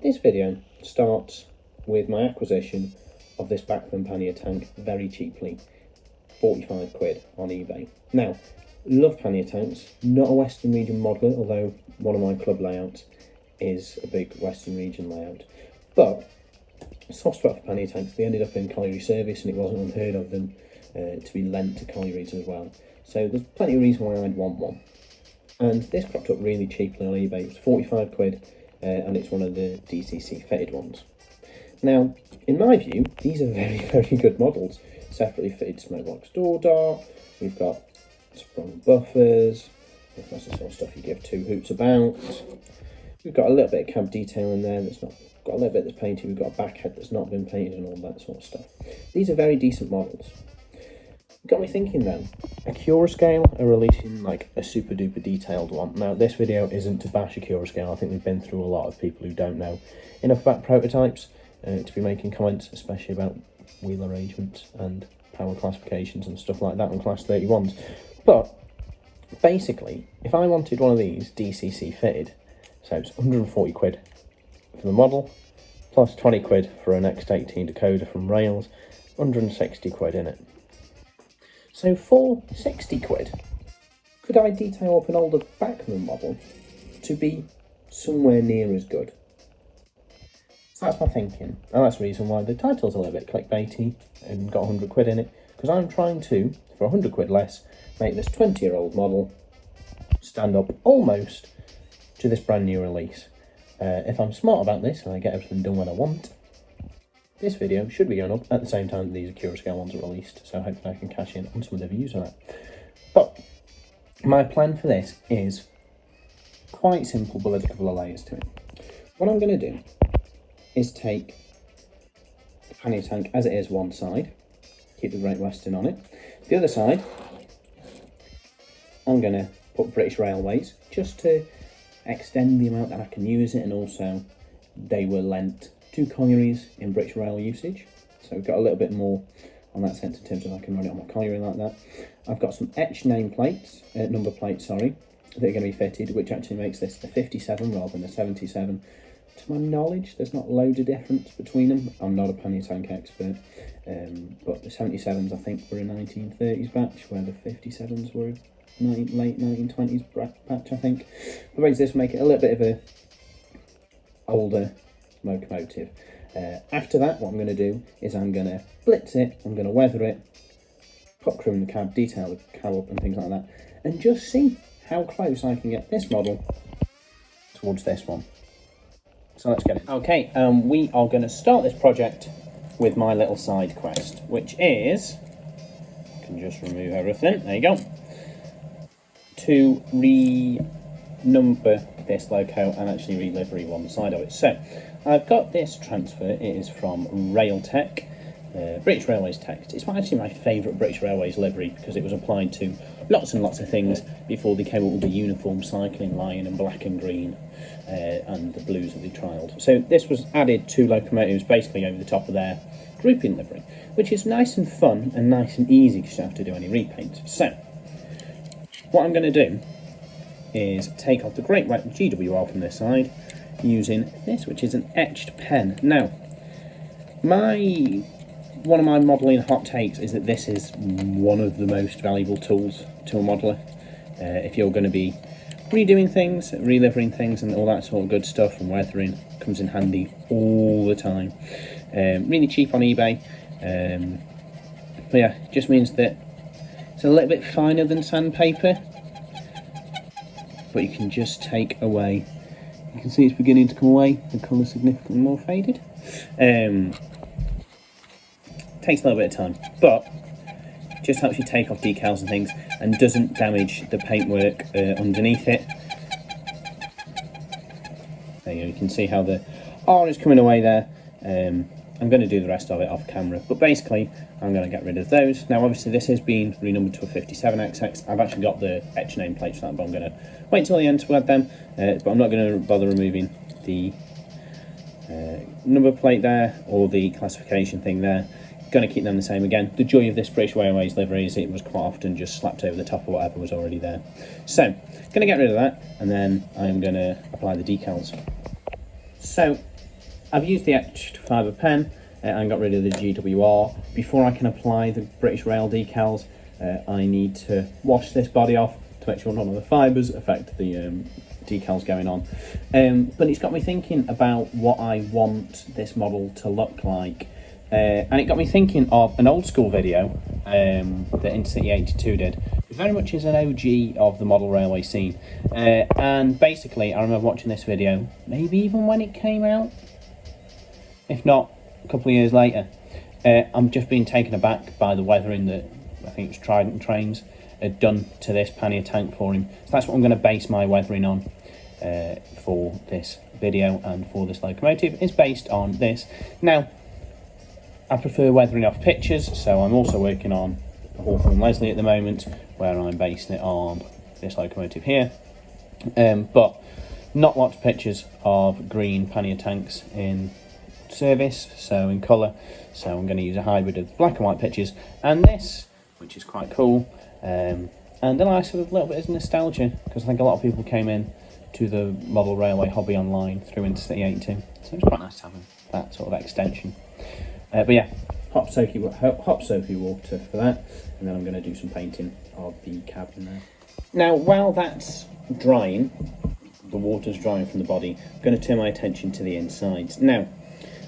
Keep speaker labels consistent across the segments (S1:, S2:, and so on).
S1: This video starts with my acquisition of this Bachmann Pannier tank very cheaply, 45 quid on eBay. Now, love Pannier tanks, not a Western region modeler, although one of my club layouts is a big Western region layout. But soft spot for Pannier tanks, they ended up in Colliery service and it wasn't unheard of them to be lent to collieries as well. So there's plenty of reason why I'd want one. And this cropped up really cheaply on eBay. It's 45 quid and it's one of the DCC fitted ones. Now, in my view, these are very, very good models. Separately fitted smoke box door dart, we've got sprung buffers, if that's the sort of stuff you give two hoots about. We've got a little bit of cab detail in there that's not got a little bit that's painted, we've got a back head that's not been painted and all that sort of stuff. These are very decent models. It got me thinking then, Accurascale are releasing like a super duper detailed one. Now this video isn't to bash Accurascale, I think we've been through a lot of people who don't know enough about prototypes to be making comments, especially about wheel arrangements and power classifications and stuff like that on Class 31s. But basically, if I wanted one of these DCC fitted, so it's 140 quid for the model, plus 20 quid for an X18 decoder from Rails, 160 quid in it. So for 60 quid, could I detail up an older Bachmann model to be somewhere near as good? So that's my thinking, and that's the reason why the title's a little bit clickbaity and got 100 quid in it, because I'm trying to, for 100 quid less, make this 20-year-old model stand up almost to this brand new release. If I'm smart about this and I get everything done when I want, this video should be going up at the same time that these Accurascale ones are released, so hopefully I can cash in on some of the views on that. But my plan for this is quite simple, but there's a couple of layers to it. What I'm going to do is take the Pannier tank as it is one side, keep the Great Western on it. The other side, I'm going to put British Railways, just to extend the amount that I can use it, and also they were lent to collieries in British Rail usage. So we've got a little bit more on that sense in terms of I can run it on my colliery like that. I've got some etched nameplates, number plates, sorry, that are going to be fitted, which actually makes this a 57 rather than a 77. To my knowledge, there's not loads of difference between them. I'm not a Pannier tank expert, but the 77s I think were a 1930s batch, where the 57s were a late 1920s batch, I think. But basically this will make it a little bit of a older locomotive. After that, what I'm going to do is I'm going to blitz it, I'm going to weather it, put crew in the cab, detail the cab up and things like that, and just see how close I can get this model towards this one. So let's get it. Okay, we are going to start this project with my little side quest, which is, I can just remove everything, there you go, to renumber this loco and actually relivery one side of it. So I've got this transfer, it is from Railtech, British Railways text. It's actually my favourite British Railways livery because it was applied to lots and lots of things before they came up with the uniform cycling line and black and green and the blues that they trialled. So this was added to locomotives basically over the top of their grouping livery, which is nice and fun and nice and easy because you don't have to do any repaint. So what I'm going to do is take off the Great White GWR from this side using this, which is an etched pen. Now, one of my modelling hot takes is that this is one of the most valuable tools to a modeller. If you're going to be redoing things, relivering things and all that sort of good stuff, and weathering comes in handy all the time. Really cheap on eBay. But yeah, it just means that it's a little bit finer than sandpaper, but you can just take away, you can see it's beginning to come away, the colour significantly more faded. Takes a little bit of time, but just helps you take off decals and things and doesn't damage the paintwork underneath it. There you go, you can see how the R is coming away there. I'm going to do the rest of it off camera, but basically I'm going to get rid of those. Now obviously this has been renumbered to a 57XX. I've actually got the etch nameplates for that, but I'm going to wait till the end to add them, but I'm not going to bother removing the number plate there or the classification thing there. Going to keep them the same again. The joy of this British Railways livery is it was quite often just slapped over the top of whatever was already there. So going to get rid of that, and then I'm going to apply the decals. So I've used the etched fibre pen and got rid of the GWR. Before I can apply the British Rail decals, I need to wash this body off to make sure none of the fibres affect the decals going on. But it's got me thinking about what I want this model to look like. And it got me thinking of an old school video that Intercity 82 did. It very much is an OG of the model railway scene. And basically, I remember watching this video, maybe even when it came out, if not a couple of years later. I'm just being taken aback by the weathering that I think it was Trident Trains had done to this pannier tank for him. So that's what I'm going to base my weathering on for this video and for this locomotive. It's based on this. Now, I prefer weathering off pictures, so I'm also working on the Hawthorne Leslie at the moment, where I'm basing it on this locomotive here. But not lots of pictures of green pannier tanks in service, so in colour. So I'm going to use a hybrid of black and white pictures and this, which is quite cool. And then I sort of a little bit of nostalgia, because I think a lot of people came in to the model railway hobby online through Intercity 82. So it's quite nice having that sort of extension. But yeah, hop soapy water for that, and then I'm going to do some painting of the cabin there. Now, while that's drying, the water's drying from the body, I'm going to turn my attention to the insides. Now,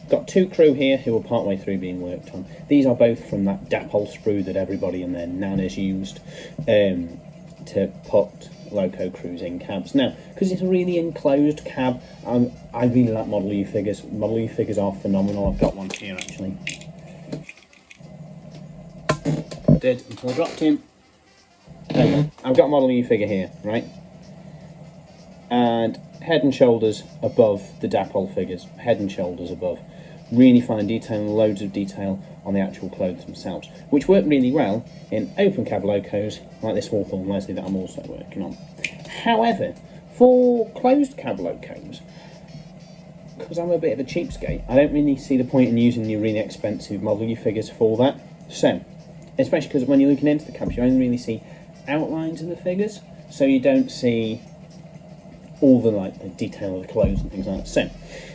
S1: I've got two crew here who are partway through being worked on. These are both from that dapple sprue that everybody and their nanas used to put loco crews in cabs. Now, because it's a really enclosed cab, I really like Model U figures. Model U figures are phenomenal. I've got one here actually. I did until I dropped him. There we go. I've got a Model U figure here, right? And head and shoulders above the dapple figures. Head and shoulders above. Really fine detail and loads of detail on the actual clothes themselves, which work really well in open cab locos like this Hawthorne Leslie that I'm also working on. However, for closed cab locos, because I'm a bit of a cheapskate, I don't really see the point in using the really expensive Model U figures for that. So, especially because when you're looking into the cabs, you only really see outlines of the figures, so you don't see all the detail of the clothes and things like that. So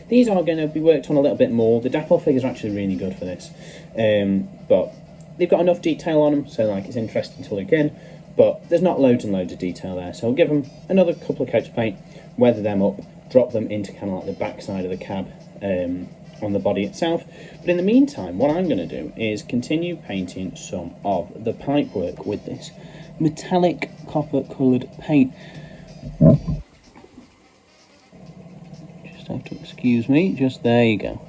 S1: these are going to be worked on a little bit more. The dapple figures are actually really good for this, but they've got enough detail on them, so it's interesting to look in. But there's not loads and loads of detail there, so I'll give them another couple of coats of paint, weather them up, drop them into kind of like the back side of the cab on the body itself. But in the meantime, what I'm going to do is continue painting some of the pipework with this metallic copper coloured paint. Just have to excuse me, just there you go.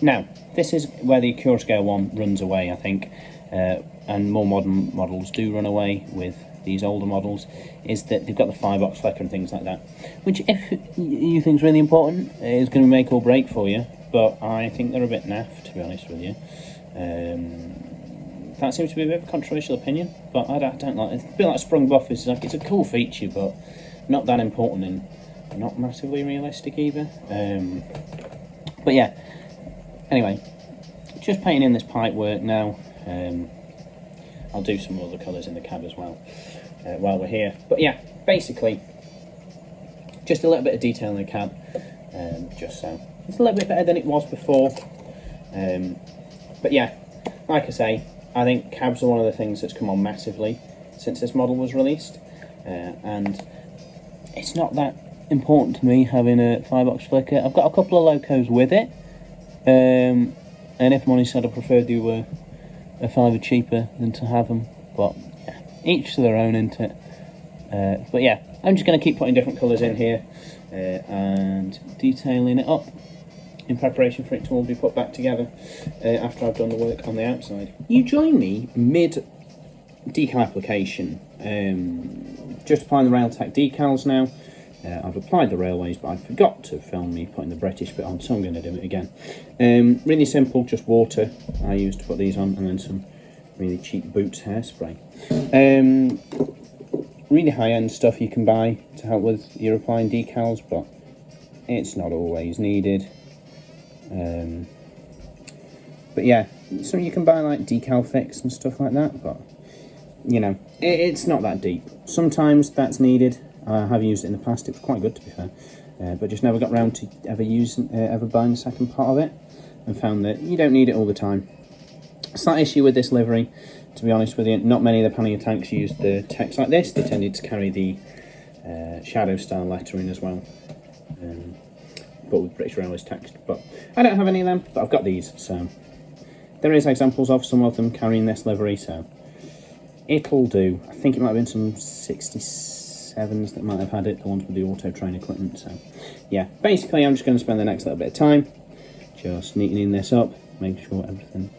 S1: Now, this is where the Accurascale one runs away, I think, and more modern models do run away with these older models, is that they've got the firebox flecker and things like that, which if you think is really important, is going to make or break for you, but I think they're a bit naff, to be honest with you. That seems to be a bit of a controversial opinion, but I don't like it. It's a bit like sprung buff, it's a cool feature, but not that important and not massively realistic either. But yeah, anyway, just painting in this pipe work now. I'll do some other colours in the cab as well while we're here. But yeah, basically, just a little bit of detail in the cab, just so it's a little bit better than it was before. But yeah, like I say, I think cabs are one of the things that's come on massively since this model was released, and it's not that important to me having a firebox flicker. I've got a couple of locos with it, and if money said, I prefer they were a fiver cheaper than to have them, but yeah, each to their own, isn't it? But yeah, I'm just going to keep putting different colours in here and detailing it up in preparation for it to all be put back together after I've done the work on the outside. You join me mid decal application, just applying the Railtech decals now. I've applied the railways, but I forgot to film me putting the British bit on, so I'm going to do it again. Really simple, just water I used to put these on, and then some really cheap Boots hairspray. Really high-end stuff you can buy to help with your applying decals, but it's not always needed. But yeah, some you can buy like decal fix and stuff like that, but you know, it's not that deep. Sometimes that's needed. I have used it in the past, it was quite good to be fair. but just never got round to ever buying the second part of it, and found that you don't need it all the time. Slight issue with this livery, to be honest with you, not many of the Pannier tanks use the text like this. They tended to carry the shadow style lettering as well, but with British Railways text. But I don't have any of them, but I've got these, so there is examples of some of them carrying this livery, so it'll do. I think it might have been some 67s that might have had it, the ones with the auto train equipment. So yeah, basically I'm just going to spend the next little bit of time just neatening this up, making sure everything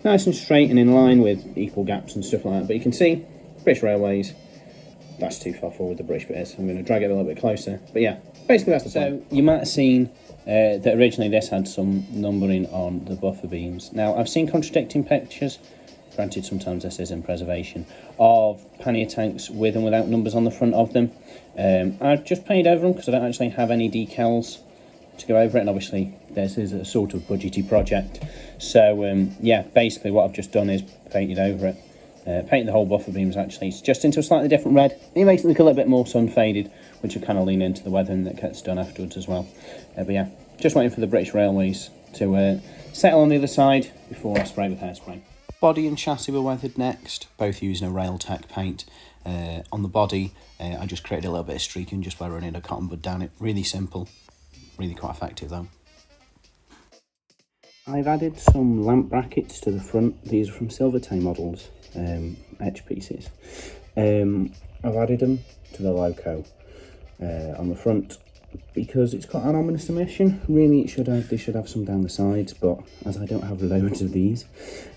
S1: nice and straight and in line with equal gaps and stuff like that. But you can see British Railways, that's too far forward, the British bit is. I'm going to drag it a little bit closer, but yeah, basically that's the point. So you might have seen that originally this had some numbering on the buffer beams. Now I've seen contradicting pictures, granted sometimes this is in preservation, of Pannier tanks with and without numbers on the front of them. I've just painted over them because I don't actually have any decals to go over it, and obviously this is a sort of budgety project. So yeah, basically what I've just done is painted over it. Painted the whole buffer beams actually, it's just into a slightly different red. It makes it look a little bit more sun faded, which will kind of lean into the weathering that gets done afterwards as well. But yeah, just waiting for the British Railways to settle on the other side before I spray with hairspray. Body and chassis were weathered next, both using a Railtech paint. On the body, I just created a little bit of streaking just by running a cotton bud down it. Really simple, really quite effective though. I've added some lamp brackets to the front. These are from Silvertay models, edge pieces. I've added them to the loco on the front because it's got an ominous emission. Really, they should have some down the sides, but as I don't have loads of these,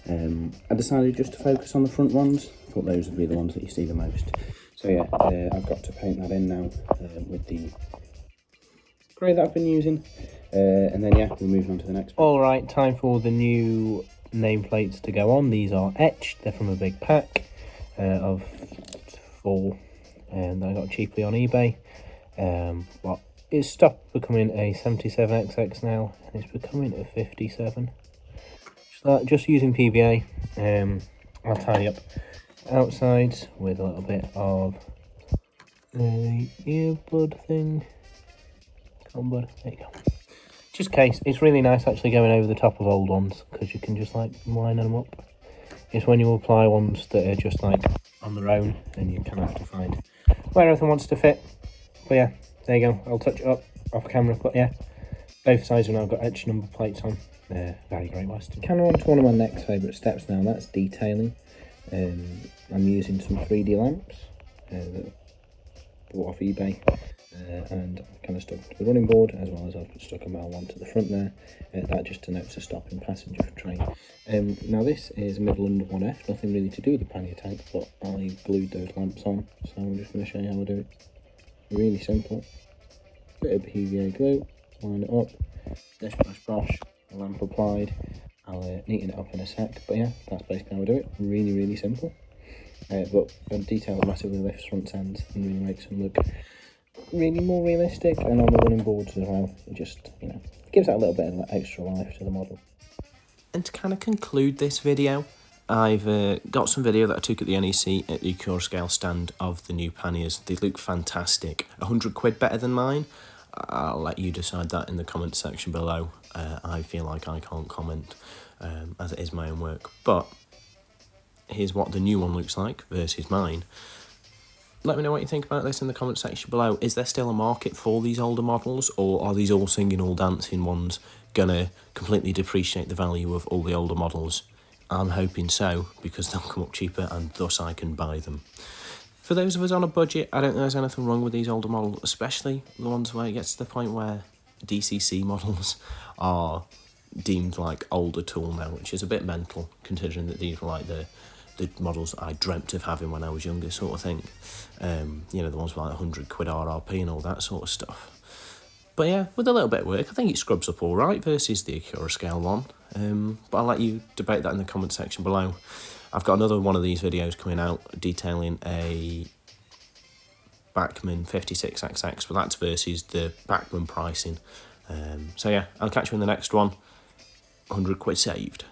S1: I decided just to focus on the front ones. I thought those would be the ones that you see the most. So yeah, I've got to paint that in now with the grey that I've been using, and then yeah, we'll move on to the next one. All right, time for the new nameplates to go on. These are etched. They're from a big pack of 4 that I got cheaply on eBay. But it's stopped becoming a 77XX now, and it's becoming a 57. Just using PVA. I'll tidy up outsides with a little bit of a earbud thing. Bud. There you go. Just in case, it's really nice actually going over the top of old ones because you can just like line them up. It's when you apply ones that are just like on their own and you kind of have to find where everything wants to fit. But yeah, there you go. I'll touch it up off camera, but yeah, both sides have now got etched number plates on. Very Great Western. Kind of on to one of my next favourite steps now, that's detailing. I'm using some 3D lamps that I bought off eBay. And I've kind of stuck to the running board as well as I've stuck a metal one to the front there. That just denotes a stopping passenger train. Now this is a Midland 1F, nothing really to do with the Pannier tank, but I glued those lamps on, so I'm just going to show you how I do it. Really simple. Bit of PVA glue, line it up, dish brush, a lamp applied. I'll neaten it up in a sec, but yeah, that's basically how I do it. Really, really simple. But a detail that massively lifts front ends and really makes them look really more realistic, and on the running boards as well, it just, you know, gives that a little bit of extra life to the model. And to kind of conclude this video, I've got some video that I took at the NEC at the Accurascales stand of the new Panniers. They look fantastic. 100 quid better than mine? I'll let you decide that in the comment section below. I feel like I can't comment as it is my own work, but here's what the new one looks like versus mine. Let me know what you think about this in the comment section below. Is there still a market for these older models, or are these all singing, all dancing ones gonna completely depreciate the value of all the older models? I'm hoping so, because they'll come up cheaper and thus I can buy them. For those of us on a budget, I don't think there's anything wrong with these older models, especially the ones where it gets to the point where DCC models are deemed like older tool now, which is a bit mental, considering that these were like the models I dreamt of having when I was younger, sort of thing. You know, the ones with like 100 quid RRP and all that sort of stuff. But yeah, with a little bit of work, I think it scrubs up all right versus the Accurascale one. But I'll let you debate that in the comment section below. I've got another one of these videos coming out detailing a Bachmann 56XX, but that's versus the Bachmann pricing. So yeah, I'll catch you in the next one. 100 quid saved.